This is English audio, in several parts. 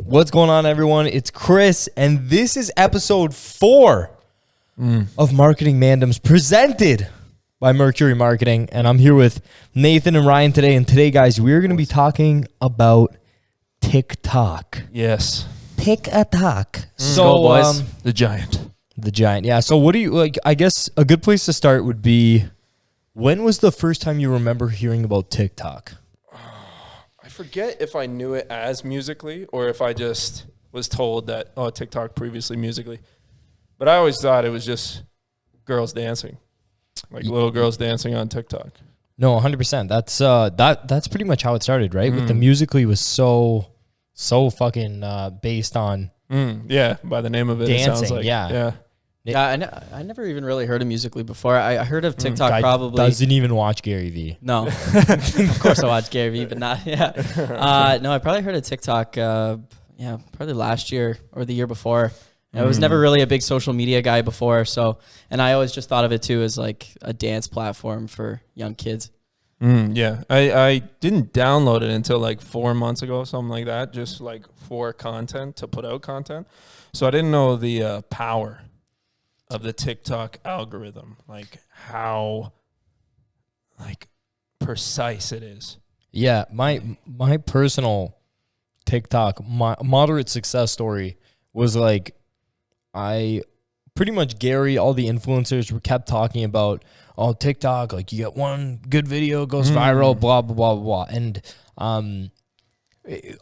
What's going on, everyone? It's Chris, and this is episode 4 of Marketing Mandoms presented by Mercury Marketing. And I'm here with Nathan and Ryan today. And today, guys, we're going to be talking about TikTok. Yes. TikTok. So, boys. The giant. The giant. Yeah. So what do you like? I guess a good place to start would be, when was the first time you remember hearing about TikTok? I forget if I knew it as Musical.ly or if I just was told that, TikTok previously Musical.ly. But I always thought it was just girls dancing, like little girls dancing on TikTok. No, 100%. That's pretty much how it started, right? With the Musical.ly was so fucking based on by the name of it, dancing. It sounds like. Yeah. Yeah, I never even really heard of Musical.ly before. I heard of TikTok Guy probably. doesn't even watch Gary Vee. No, of course I watch Gary Vee, but not. Yeah, no, I probably heard of TikTok. Probably last year or the year before. I was never really a big social media guy before, and I always just thought of it too as like a dance platform for young kids. I didn't download it until like 4 months ago, something like that, just like for content, to put out content. So I didn't know the power of the TikTok algorithm, like how like precise it is. Yeah, my personal TikTok moderate success story was like, I pretty much Gary, all the influencers were kept talking about, TikTok, like you get one good video, goes viral, blah blah blah blah, and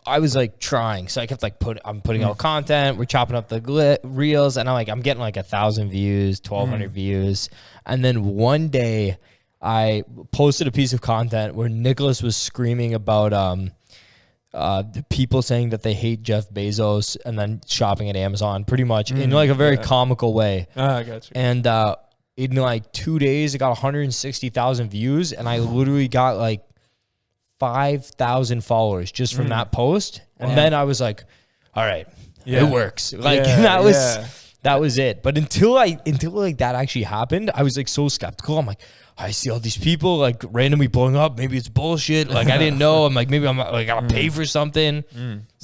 I was like trying, so I kept like I'm putting out content. We're chopping up the reels, and I'm getting like 1,000 views, 1,200 views, and then one day I posted a piece of content where Nicholas was screaming about the people saying that they hate Jeff Bezos, and then shopping at Amazon, pretty much in like a very comical way. I got you. And in like 2 days, it got 160,000 views, and I literally got like 5,000 followers just from that post. And then I was like, all right, it works. Like that was it. But until like that actually happened, I was like so skeptical. I'm like, I see all these people like randomly blowing up. Maybe it's bullshit. Like I didn't know. I'm like, maybe I'm like, I gotta pay for something.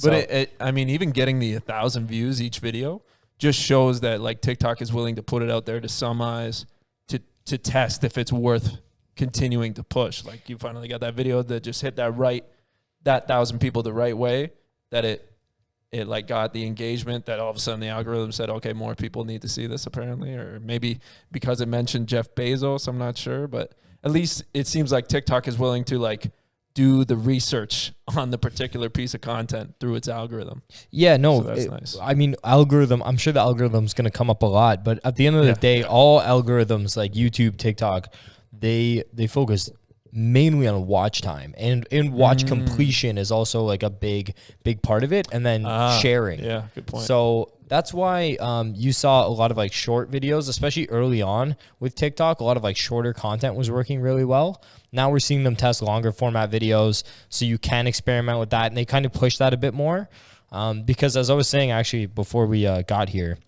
But I mean, even getting the 1,000 views each video just shows that like TikTok is willing to put it out there to some eyes to test if it's worth continuing to push. Like you finally got that video that just hit that 1,000 people the right way, that it like got the engagement, that all of a sudden the algorithm said, okay, more people need to see this apparently, or maybe because it mentioned Jeff Bezos, I'm not sure, but at least it seems like TikTok is willing to like do the research on the particular piece of content through its algorithm. Yeah, no, so that's nice. I mean, algorithm, I'm sure the algorithm's going to come up a lot, but at the end of the day, all algorithms like YouTube, TikTok, they focus mainly on watch time, and watch completion is also like a big part of it, and then sharing. Yeah, good point. So that's why you saw a lot of like short videos, especially early on with TikTok. A lot of like shorter content was working really well. Now we're seeing them test longer format videos, so you can experiment with that, and they kind of push that a bit more because, as I was saying actually before we got here,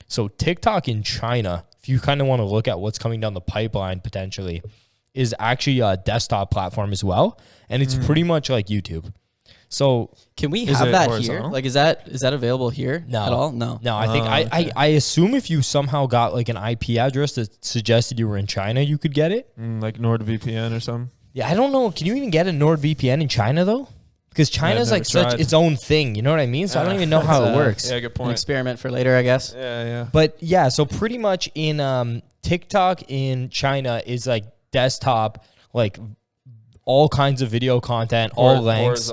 so TikTok in China, if you kind of want to look at what's coming down the pipeline potentially, is actually a desktop platform as well, and it's pretty much like YouTube. So can we have that horizontal? here? Like, is that available here No. at all? No. I think I assume if you somehow got like an IP address that suggested you were in China, you could get it. Like NordVPN or something. Yeah, I don't know. Can you even get a NordVPN in China though? Because China's like such its own thing. You know what I mean? So I don't even know how it works. Yeah, good An point. experiment for later, I guess. Yeah. But yeah, so pretty much in TikTok in China is like desktop, like all kinds of video content, all lengths.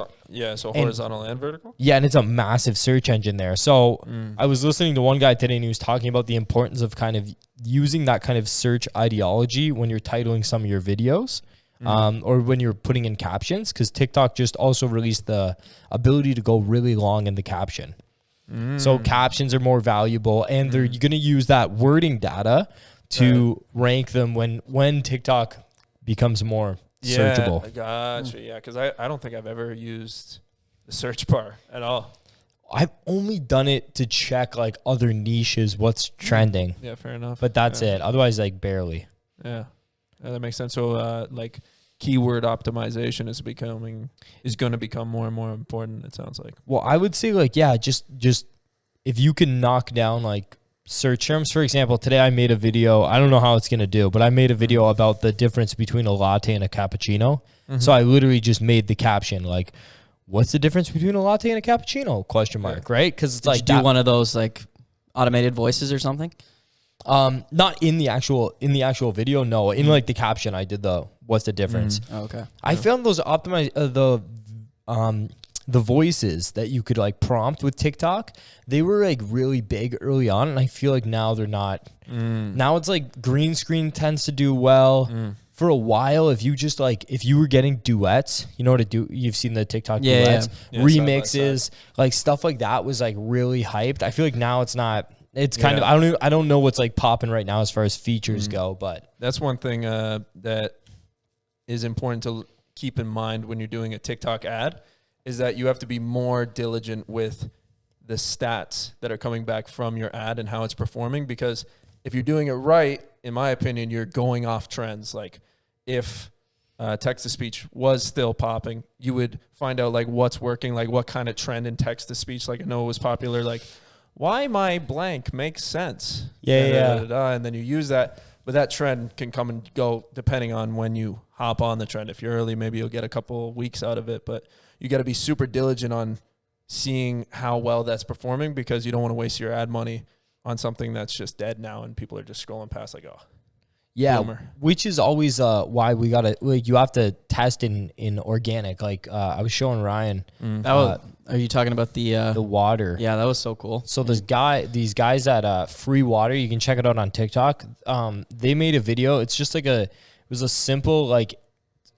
So horizontal and vertical? Yeah, and it's a massive search engine there. So I was listening to one guy today, and he was talking about the importance of kind of using that kind of search ideology when you're titling some of your videos, or when you're putting in captions, because TikTok just also released the ability to go really long in the caption. So captions are more valuable, and they're going to use that wording data to rank them when TikTok becomes more searchable. I gotcha. Yeah, because I don't think I've ever used the search bar at all. I've only done it to check like other niches, what's trending. Yeah, fair enough. But that's it. Otherwise, like barely. Yeah, that makes sense. So like keyword optimization is going to become more and more important, it sounds like. Well, I would say like, yeah, just if you can knock down like search terms. For example, today I made a video. I don't know how it's going to do, but I made a video about the difference between a latte and a cappuccino. So I literally just made the caption like, what's the difference between a latte and a cappuccino? Question mark, right? Because it's Did like you do one of those like automated voices or something? not in the actual video. No, in like the caption, I did the what's the difference. Oh, okay. I found those optimized the voices that you could like prompt with TikTok. They were like really big early on, and I feel like now they're not. Now it's like green screen tends to do well. For a while, if you were getting duets, you know what to do. You've seen the TikTok duets, Yeah, remixes, like stuff like that was like really hyped. I feel like now it's not. It's kind of I don't know what's like popping right now as far as features go, but that's one thing that is important to keep in mind when you're doing a TikTok ad is that you have to be more diligent with the stats that are coming back from your ad and how it's performing, because if you're doing it right, in my opinion, you're going off trends. Like if text-to-speech was still popping, you would find out like what's working, like what kind of trend in text-to-speech. Like I know it was popular, like why my blank makes sense. And then you use that, but that trend can come and go depending on when you hop on the trend. If you're early, maybe you'll get a couple weeks out of it, but you got to be super diligent on seeing how well that's performing, because you don't want to waste your ad money on something that's just dead now and people are just scrolling past like, oh, yeah, boomer. Which is always why we gotta like you have to test in organic. Like I was showing Ryan. Are you talking about the water? Yeah, that was so cool. So these guys at Free Water, you can check it out on TikTok. They made a video. It's just like it was a simple like,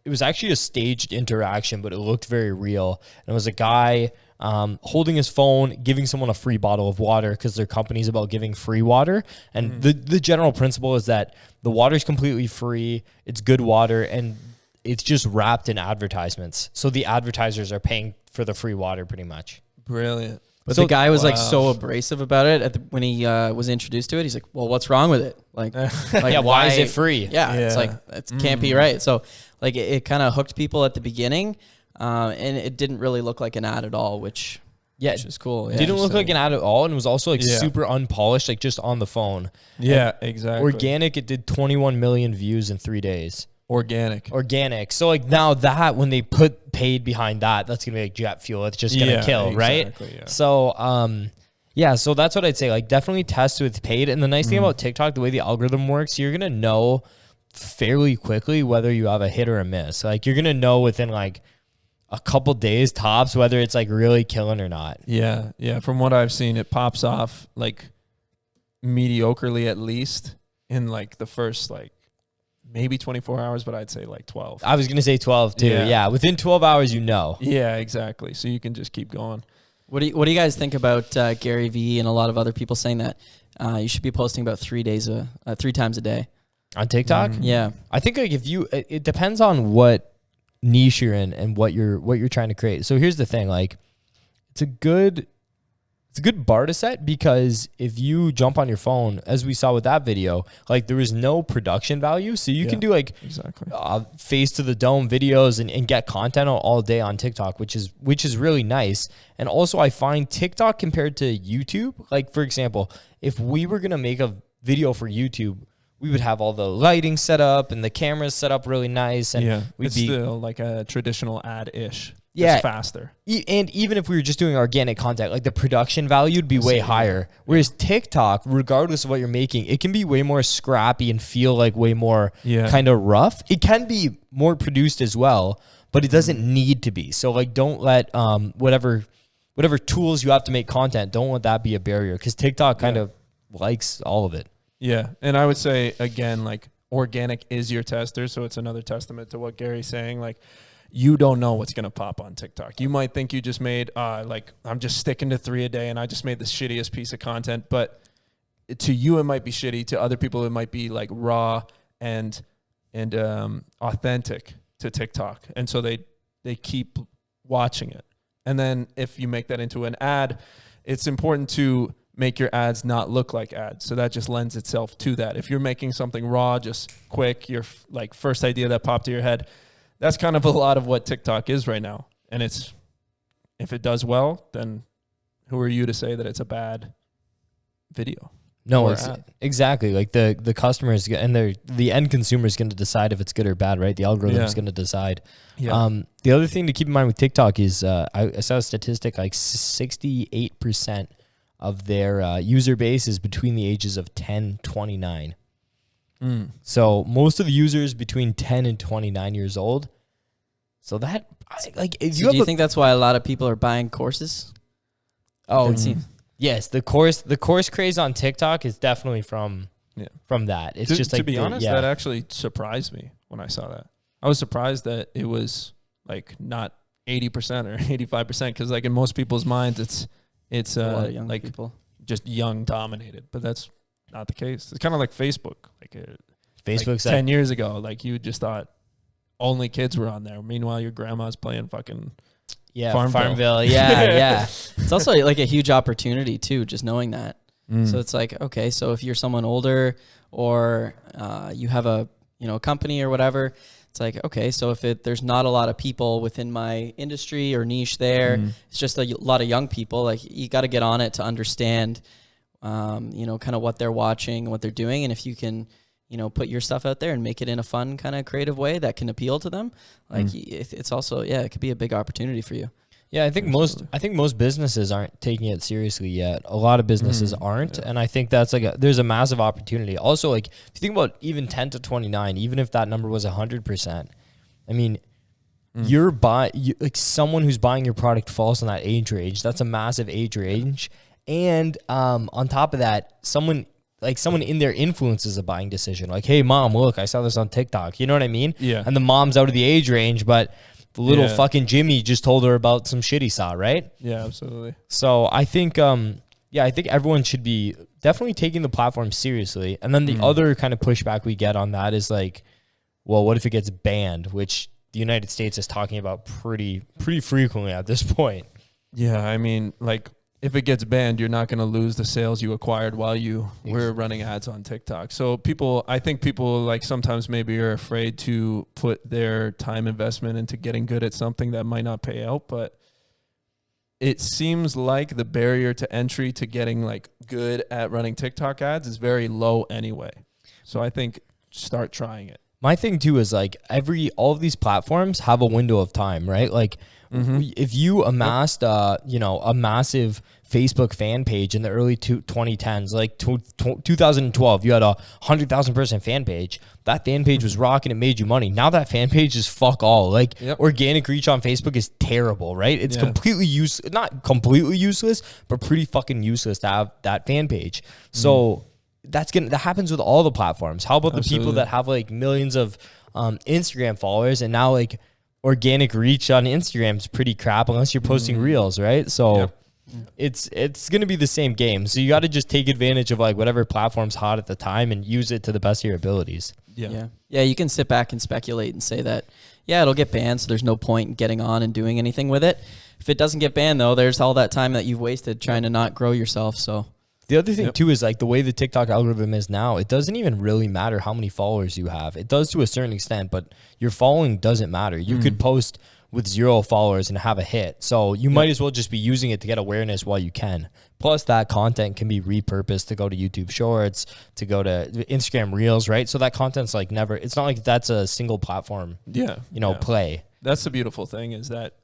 it was actually a staged interaction, but it looked very real. And it was a guy holding his phone, giving someone a free bottle of water because their company's about giving free water. And the general principle is that the water is completely free. It's good water, and it's just wrapped in advertisements. So the advertisers are paying for the free water pretty much. Brilliant. But the guy was like so abrasive about it when he was introduced to it. He's like, "Well, what's wrong with it? Like yeah, why is it free? Yeah, it's like it can't be right." So like it kind of hooked people at the beginning, and it didn't really look like an ad at all, which is cool. It didn't look like an ad at all, and it was also like super unpolished, like just on the phone. Yeah, and exactly. Organic, it did 21 million views in 3 days. Organic. So like now that when they put paid behind that, that's gonna be like jet fuel. It's just gonna kill, right? Yeah. So so that's what I'd say. Like definitely test with paid. And the nice thing about TikTok, the way the algorithm works, you're gonna know fairly quickly whether you have a hit or a miss. Like you're gonna know within like a couple days tops whether it's like really killing or not. Yeah. From what I've seen, it pops off like mediocrely at least in like the first like maybe 24 hours, but I'd say like 12. I was going to say 12 too. Yeah. Within 12 hours, you know. Yeah, exactly. So you can just keep going. What do you guys think about Gary Vee and a lot of other people saying that you should be posting about 3 times a day on TikTok? Yeah. I think like it depends on what niche you're in and what you're trying to create. So here's the thing, like it's a good bar to set, because if you jump on your phone, as we saw with that video, like there was no production value. So you can do like face to the dome videos and get content all day on TikTok, which is really nice. And also I find TikTok compared to YouTube, like for example, if we were going to make a video for YouTube, we would have all the lighting set up and the cameras set up really nice. And we'd be still like a traditional ad-ish. Yeah, just faster. And even if we were just doing organic content, like the production value would be way higher. Whereas TikTok, regardless of what you're making, it can be way more scrappy and feel like way more kind of rough. It can be more produced as well, but it doesn't need to be. So like, don't let whatever tools you have to make content, don't let that be a barrier, because TikTok kind of likes all of it. Yeah, and I would say again, like organic is your tester, so it's another testament to what Gary's saying. Like, you don't know what's going to pop on TikTok. You might think you just made, like, I'm just sticking to 3 a day and I just made the shittiest piece of content. But to you, it might be shitty. To other people, it might be like raw and authentic to TikTok. And so they keep watching it. And then if you make that into an ad, it's important to make your ads not look like ads. So that just lends itself to that. If you're making something raw, just quick, your like first idea that popped to your head, that's kind of a lot of what TikTok is right now. And it's, if it does well, then who are you to say that it's a bad video? No, Or it's app. exactly like the customers and the end consumer is going to decide if it's good or bad, right? The algorithm is going to decide. The other thing to keep in mind with TikTok is I saw a statistic like 68% of their user base is between the ages of 10, 29. So most of the users between 10 and 29 years old. So that like if So do you think that's why a lot of people are buying courses? oh That seems- yes, the course craze on TikTok is definitely from that. It's just like to be honest, that actually surprised me when I saw that. I was surprised that it was like not 80% or 85% because like in most people's minds it's a lot of young like people. just young dominated, but that's not the case. It's kind of like Facebook. Like Facebook's like 10 years ago, like you just thought only kids were on there. Meanwhile, your grandma's playing fucking Farmville. Yeah. It's also like a huge opportunity too, just knowing that. So it's like, okay, so if you're someone older or you have a company or whatever, it's like, okay, so if there's not a lot of people within my industry or niche there, it's just a lot of young people. Like you got to get on it to understand, kind of what they're watching, what they're doing, and if you can, put your stuff out there and make it in a fun kind of creative way that can appeal to them, like it's also it could be a big opportunity for you. Yeah, I think most businesses aren't taking it seriously yet. A lot of businesses aren't, and I think that's there's a massive opportunity. Also, like if you think about even 10 to 29, even if that number was 100%, I mean, like someone who's buying your product falls in that age range. That's a massive age range, and on top of that, someone in their influence is a buying decision. Like, hey, mom, look, I saw this on TikTok. You know what I mean? Yeah. And the mom's out of the age range, but the little fucking Jimmy just told her about some shit he saw, right? Yeah, absolutely. So I think, I think everyone should be definitely taking the platform seriously. And then the other kind of pushback we get on that is like, well, what if it gets banned? Which the United States is talking about pretty frequently at this point. Yeah, I mean, like if it gets banned, you're not going to lose the sales you acquired while you were running ads on TikTok. So I think people like sometimes maybe are afraid to put their time investment into getting good at something that might not pay out. But it seems like the barrier to entry to getting like good at running TikTok ads is very low anyway. So I think start trying it. My thing too is like all of these platforms have a window of time, right? Like if you amassed, a massive Facebook fan page in the early 2010s, like 2012, you had a 100,000 person fan page. That fan page was rocking. It made you money. Now that fan page is fuck all. Like organic reach on Facebook is terrible, right? It's completely not completely useless, but pretty fucking useless to have that fan page. So that happens with all the platforms. How about the people that have like millions of Instagram followers and now like organic reach on Instagram is pretty crap unless you're posting reels, right? So it's going to be the same game. So you got to just take advantage of like whatever platform's hot at the time and use it to the best of your abilities. Yeah. You can sit back and speculate and say that, it'll get banned, so there's no point in getting on and doing anything with it. If it doesn't get banned, though, there's all that time that you've wasted trying to not grow yourself. So the other thing too is like the way the TikTok algorithm is now, it doesn't even really matter how many followers you have. It does to a certain extent, but your following doesn't matter. You could post with 0 followers and have a hit. So you might as well just be using it to get awareness while you can. Plus that content can be repurposed to go to YouTube Shorts, to go to Instagram Reels, right? So that content's like it's not like that's a single platform, play. That's the beautiful thing is that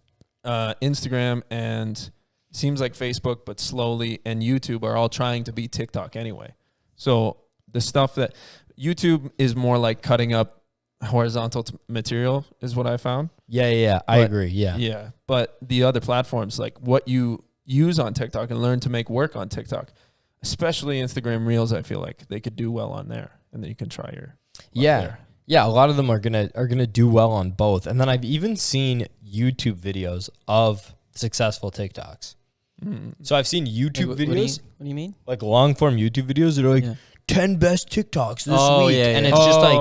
Instagram and seems like Facebook, but slowly, and YouTube are all trying to be TikTok anyway. So the stuff that YouTube is more like cutting up horizontal material is what I found. Yeah. I agree. Yeah. Yeah. But the other platforms, like what you use on TikTok and learn to make work on TikTok, especially Instagram Reels, I feel like they could do well on there, and then you can try your there. Yeah, a lot of them are gonna do well on both. And then I've even seen YouTube videos of successful TikToks. So I've seen YouTube videos. What do you mean? Like long form YouTube videos that are like 10 best TikToks this week. Yeah. And it's just like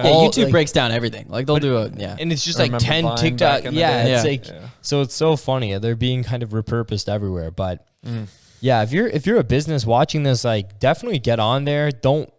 YouTube breaks down everything. Like they'll do it. Yeah. And it's just like 10 TikTok. So it's so funny. They're being kind of repurposed everywhere. But yeah, if you're a business watching this, like definitely get on there. Don't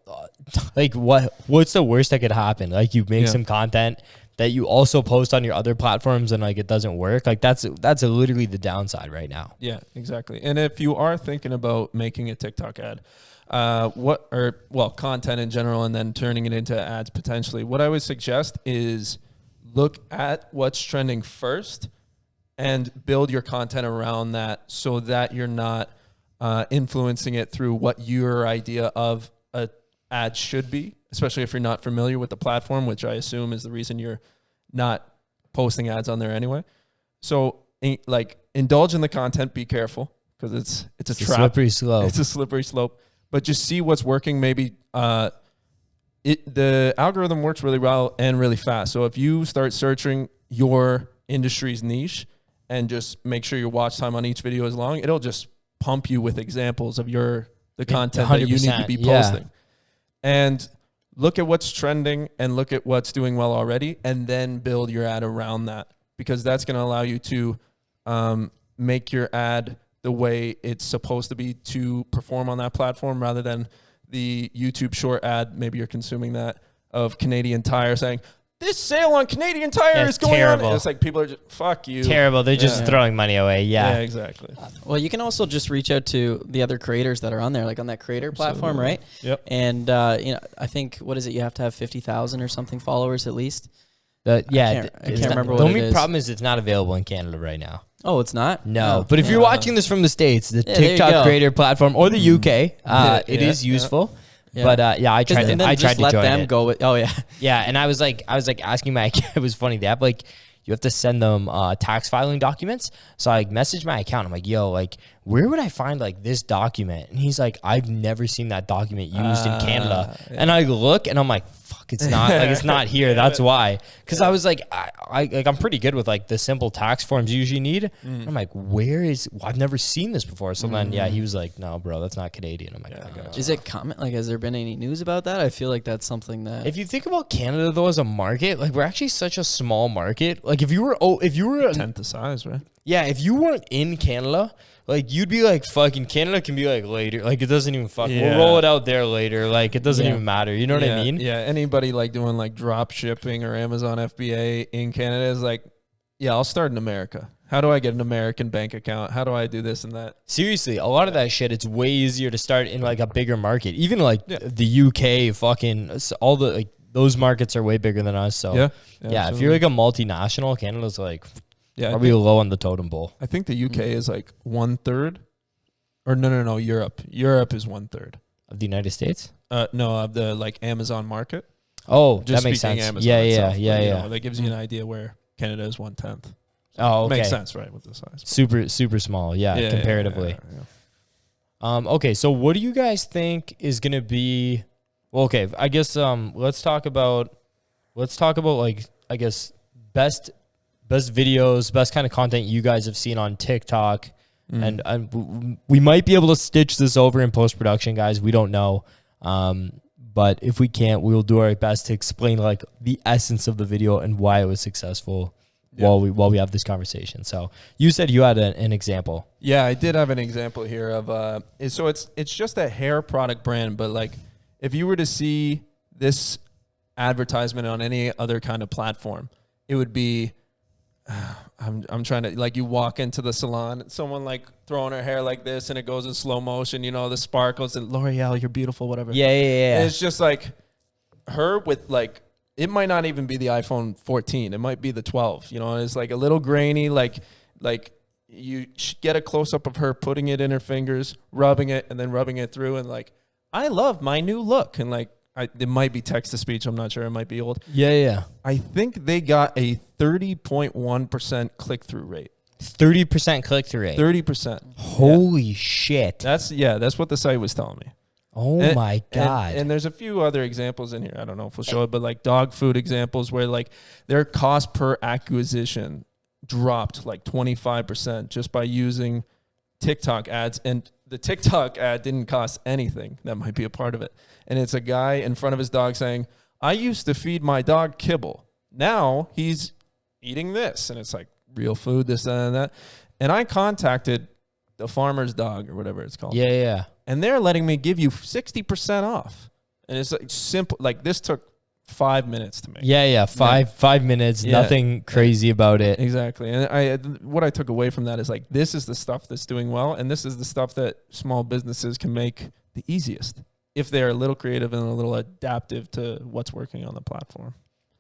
what's the worst that could happen? Like you make some content, that you also post on your other platforms and like it doesn't work. Like that's literally the downside right now. Yeah, exactly. And if you are thinking about making a TikTok ad, content in general, and then turning it into ads potentially, what I would suggest is look at what's trending first and build your content around that, so that you're not influencing it through what your idea of a ad should be, especially if you're not familiar with the platform, which I assume is the reason you're not posting ads on there anyway. So like, indulge in the content, be careful, because it's a trap. Slippery slope. It's a slippery slope. But just see what's working. Maybe the algorithm works really well and really fast. So if you start searching your industry's niche and just make sure your watch time on each video is long, it'll just pump you with examples of the content that you need to be posting. And look at what's trending and look at what's doing well already, and then build your ad around that, because that's going to allow you to make your ad the way it's supposed to be to perform on that platform, rather than the YouTube short ad. Maybe you're consuming that of Canadian Tire saying, this sale on Canadian Tire is going on. And it's like, people are just, fuck you. Terrible. They're just throwing money away. Yeah, exactly. Well, you can also just reach out to the other creators that are on there, like on that creator platform, right? Yep. And I think, what is it? You have to have 50,000 or something followers at least. I can't remember what the it only is. problem is it's not available in Canada right now. Oh, it's not? No, but if you're watching this from the States, the there you TikTok go. creator platform or the UK, it is useful. Yeah. But I tried to let join them it. go with. Oh yeah. Yeah, and I was like asking my it was funny. They have like, you have to send them tax filing documents. So I messaged my account. I'm like, yo, like, where would I find like this document? And he's like, I've never seen that document used in Canada. Yeah. And I look and I'm like, fuck, it's not like, it's not here. That's why. Because I was like, I'm pretty good with like the simple tax forms you usually need. I'm like, I've never seen this before. So then he was like, no, bro, that's not Canadian. I'm like, I got you. Is it common? Like, has there been any news about that? I feel like that's something that, if you think about Canada though as a market, like, we're actually such a small market. Like, if you were a tenth the size, right? Yeah, if you weren't in Canada, like, you'd be like, fucking Canada can be like later. Like, it doesn't even we'll roll it out there later. Like, it doesn't even matter. You know what I mean? Yeah. Anybody like doing like drop shipping or Amazon FBA in Canada is like, yeah, I'll start in America. How do I get an American bank account? How do I do this and that? Seriously, a lot of that shit, it's way easier to start in like a bigger market. Even like the UK, fucking all the, like, those markets are way bigger than us. So yeah, if you're like a multinational, Canada's like, probably low on the totem pole. I think the UK is like 1/3, or no, Europe. Europe is 1/3 of the United States. No, of the like Amazon market. Oh, just that makes sense. Amazon itself, but, that gives you an idea where Canada is 1/10. Oh, okay. Makes sense, right, with the size. Super small, comparatively. Okay, so what do you guys think is gonna be? Well, okay, I guess let's talk about like, I guess best videos, best kind of content you guys have seen on TikTok. And we might be able to stitch this over in post-production, guys. We don't know. But if we can't, we will do our best to explain like the essence of the video and why it was successful while we have this conversation. So you said you had an example. Yeah, I did have an example here of so it's just a hair product brand, but like, if you were to see this advertisement on any other kind of platform, it would be I'm trying to, like, you walk into the salon, someone like throwing her hair like this, and it goes in slow motion, you know, the sparkles, and L'Oreal, you're beautiful, whatever. Yeah. And it's just like her with like, it might not even be the iPhone 14. It might be the 12, you know, and it's like a little grainy, like you get a close up of her putting it in her fingers, rubbing it, and then rubbing it through, and like, I love my new look. And like, it might be text to speech. I'm not sure. It might be old. Yeah. I think they got a 30.1% click-through rate. 30% click-through rate. 30%. Holy shit. That's what the site was telling me. Oh my God. And there's a few other examples in here. I don't know if we'll show it, but like dog food examples where like their cost per acquisition dropped like 25% just by using TikTok ads. And the TikTok ad didn't cost anything. That might be a part of it. And it's a guy in front of his dog saying, I used to feed my dog kibble. Now he's eating this. And it's like real food, this, that, and that. And I contacted the farmer's dog or whatever it's called. Yeah. And they're letting me give you 60% off. And it's like simple. Like, this took 5 minutes to make. Yeah. 5 minutes. Yeah. Nothing crazy about it. Exactly. And what I took away from that is like, this is the stuff that's doing well, and this is the stuff that small businesses can make the easiest if they're a little creative and a little adaptive to what's working on the platform.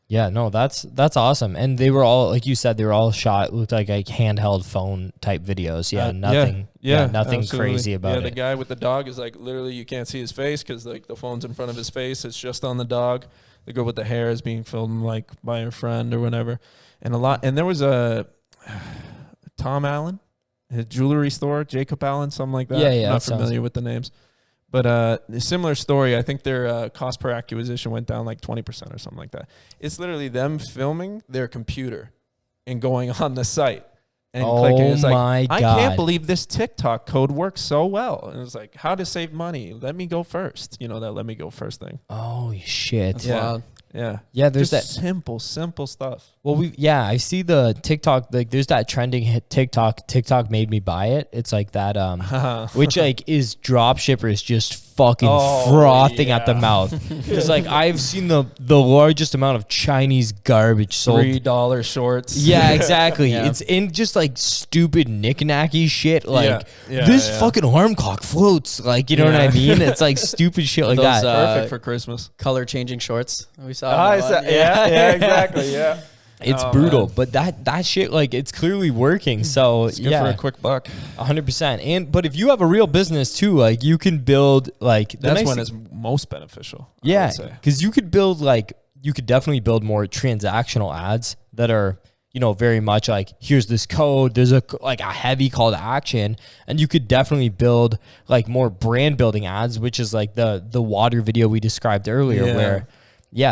Yeah, no, that's awesome. And they were all, like you said, they were all shot, looked like handheld phone type videos. Yeah, nothing nothing absolutely. crazy about The it. guy with the dog is like, literally you can't see his face because like the phone's in front of his face. It's just on the dog. The girl with the hair is being filmed like by her friend or whatever. And there was a Tom Allen, his jewelry store, Jacob Allen, something like that. Yeah, I'm not that familiar with the names. But a similar story, I think their cost per acquisition went down like 20% or something like that. It's literally them filming their computer and going on the site and clicking. It's like, my I God. can't believe this TikTok code works so well. And it's like, how to save money? Let me go first. You know, that let me go first thing. Oh shit. That's wild. Yeah. Yeah, there's Just that. simple stuff. Well, I see the TikTok, like there's that trending hit TikTok made me buy it. It's like that which like is drop shippers just fucking frothing at the mouth. Cuz like I've seen the largest amount of Chinese garbage sold. $3 shorts. Yeah, exactly. Yeah. It's in just like stupid knick-knacky shit. Like Yeah, this yeah. fucking alarm clock floats. Like, you know what I mean? It's like stupid shit like Those, that. Perfect for Christmas. Color changing shorts. We saw. Yeah, exactly. Yeah. It's Oh, brutal, man. but that shit, like, it's clearly working. So It's good for a quick buck. 100%. But if you have a real business too, like you can build like the That's nice when thing- it's most beneficial. I yeah, would say. because you could build you could definitely build more transactional ads that are, you know, very much like, here's this code, there's a heavy call to action, and you could definitely build like more brand building ads, which is like the water video we described earlier, Yeah. where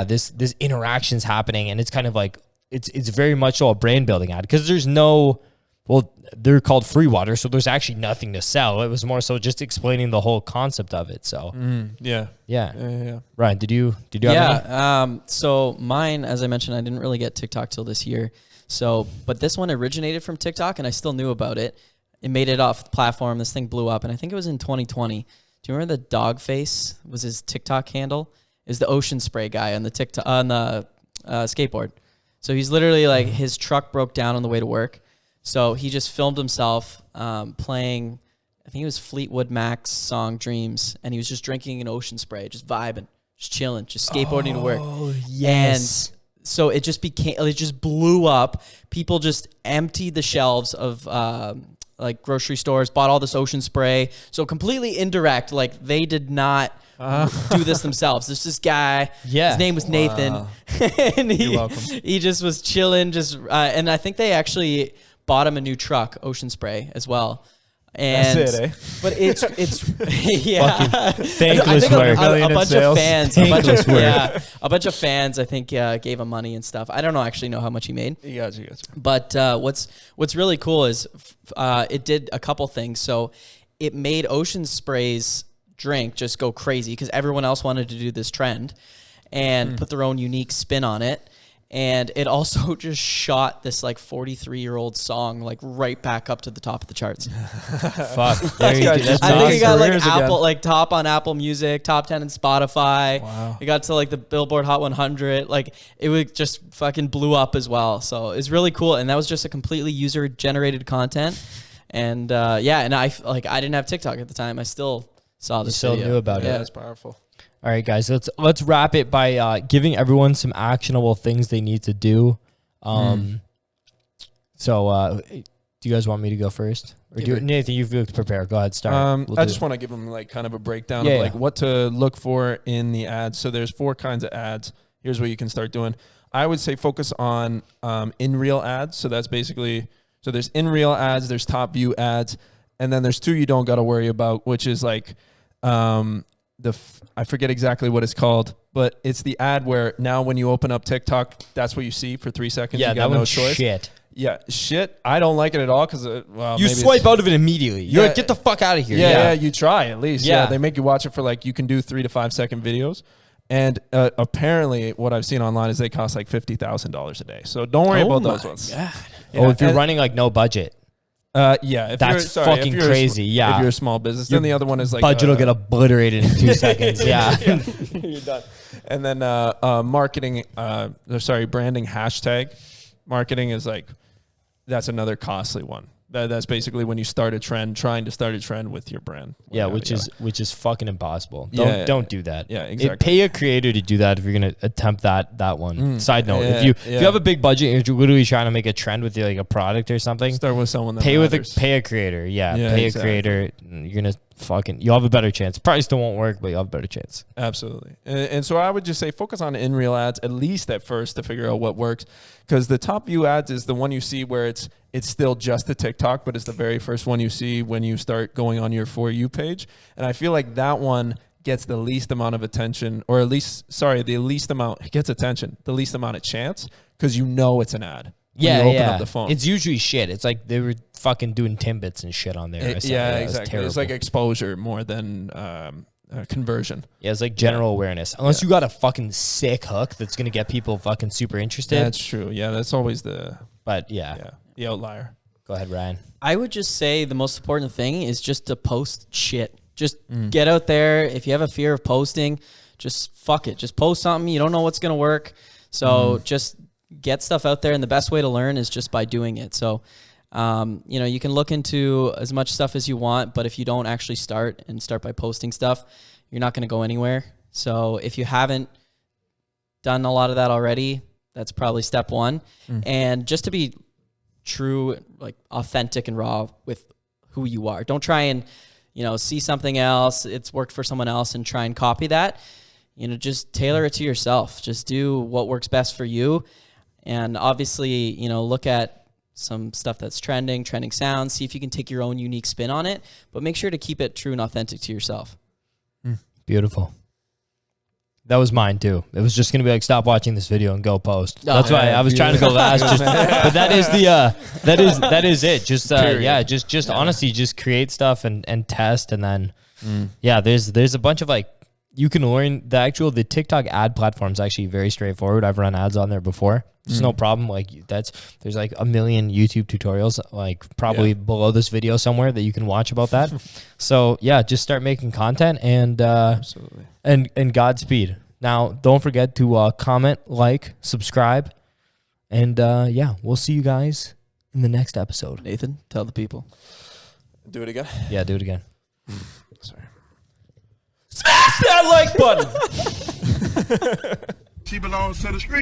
this interaction's happening, and it's kind of like it's very much so a brand building ad, because there's no, well, they're called free water, so there's actually nothing to sell. It was more so just explaining the whole concept of it. So Yeah. yeah. Ryan, did you have any? Yeah. So mine, as I mentioned, I didn't really get TikTok till this year. So, but this one originated from TikTok, and I still knew about it. It made it off the platform. This thing blew up, and I think it was in 2020. Do you remember the dog face was his TikTok handle? Is the ocean spray guy on the TikTok on the skateboard. So he's literally like, his truck broke down on the way to work. So he just filmed himself playing, I think it was Fleetwood Mac's song Dreams, and he was just drinking an ocean spray, just vibing, just chilling, just skateboarding to work. Oh, yes. And so it just blew up. People just emptied the shelves of like grocery stores, bought all this ocean spray. So completely indirect, like they did not do this themselves. There's this guy, his name was Nathan, and You're welcome. he just was chilling, and I think they actually bought him a new truck, Ocean Spray, as well. And That's it, eh? But it's yeah. Thankless I think work. a Million in bunch of sales. fans, a bunch of fans, I think gave him money and stuff. I don't actually know how much he made. You guys. But what's really cool is it did a couple things. So it made Ocean Spray's drink just go crazy because everyone else wanted to do this trend and put their own unique spin on it. And it also just shot this like 43-year-old song like right back up to the top of the charts. Fuck. There you go. That's I think it got like Careers again. Apple, like top on Apple Music, top 10 in Spotify. Wow. It got to like the Billboard Hot 100. Like it would just fucking blew up as well. So it's really cool. And that was just a completely user generated content. And and I didn't have TikTok at the time. I still saw this. still video. knew about it. Yeah, that's powerful. All right, guys, let's wrap it by giving everyone some actionable things they need to do. So, do you guys want me to go first, or do Nathan? You've looked prepared. Go ahead, start. I just want to give them like kind of a breakdown Yeah, of like yeah. what to look for in the ads. So there's 4 kinds of ads. Here's what you can start doing. I would say focus on in real ads. So that's basically, so there's in real ads, there's top view ads, and then there's 2 you don't got to worry about, which is like I forget exactly what it's called, but it's the ad where now when you open up TikTok, that's what you see for 3 seconds. Yeah, you got that no one's choice. shit. Yeah, shit. I don't like it at all because You maybe swipe it's- out of it immediately. You're Yeah. like, get the fuck out of here. Yeah, you try at least. Yeah. Yeah. They make you watch it for like, you can do 3 to 5 second videos. And apparently what I've seen online is they cost like $50,000 a day. So don't worry about those ones. God. Oh, if you're and- running like no budget. Yeah, if That's you're, fucking if you're crazy. Yeah. if you're a small business, then the other one is like Budget will get obliterated in 2 seconds. Yeah. you're done. And then marketing, branding hashtag marketing is like, that's another costly one. That's basically when you start a trend, trying to start a trend with your brand. Yeah, which is fucking impossible. Don't do that. Yeah, exactly. Pay a creator to do that if you're gonna attempt that one. Side note: if you have a big budget and you're literally trying to make a trend with like a product or something, start with someone that pay matters. pay a creator. Yeah, pay exactly. a creator. You're gonna you'll have a better chance. Probably still won't work, but you'll have a better chance. Absolutely. And so I would just say focus on in-reel ads, at least at first, to figure out what works. Because the top view ads is the one you see where it's still just the TikTok, but it's the very first one you see when you start going on your For You page. And I feel like that one gets the least amount of attention, or at least, the least amount, it gets attention, the least amount of chance, because you know it's an ad. When you open up the phone. It's usually shit. It's like they were fucking doing Timbits and shit on there. Exactly. It's like exposure more than conversion. Yeah, it's like general awareness. Unless you got a fucking sick hook that's gonna get people fucking super interested. That's true. Yeah, that's always the the outlier. Go ahead, Ryan. I would just say the most important thing is just to post shit. Just get out there. If you have a fear of posting, just fuck it. Just post something. You don't know what's gonna work, so just get stuff out there, and the best way to learn is just by doing it. So, you can look into as much stuff as you want, but if you don't actually start by posting stuff, you're not going to go anywhere. So if you haven't done a lot of that already, that's probably step one. And just to be true, like authentic and raw with who you are. Don't try and, see something else. It's worked for someone else and try and copy that. Just tailor it to yourself. Just do what works best for you. And obviously, look at some stuff that's trending sounds, see if you can take your own unique spin on it, but make sure to keep it true and authentic to yourself. Beautiful. That was mine too. It was just gonna be like, stop watching this video and go post. That's why I was trying to go last. But that is that is it. Just honestly, just create stuff and test, and then there's a bunch of like, you can learn the TikTok ad platform is actually very straightforward. I've run ads on there before. There's no problem. Like there's like a million YouTube tutorials, like probably below this video somewhere that you can watch about that. So just start making content and absolutely. And Godspeed. Now don't forget to comment, like, subscribe, and we'll see you guys in the next episode. Nathan, tell the people. Do it again. Yeah, do it again. Sorry. Smash that like button. She belongs to the street.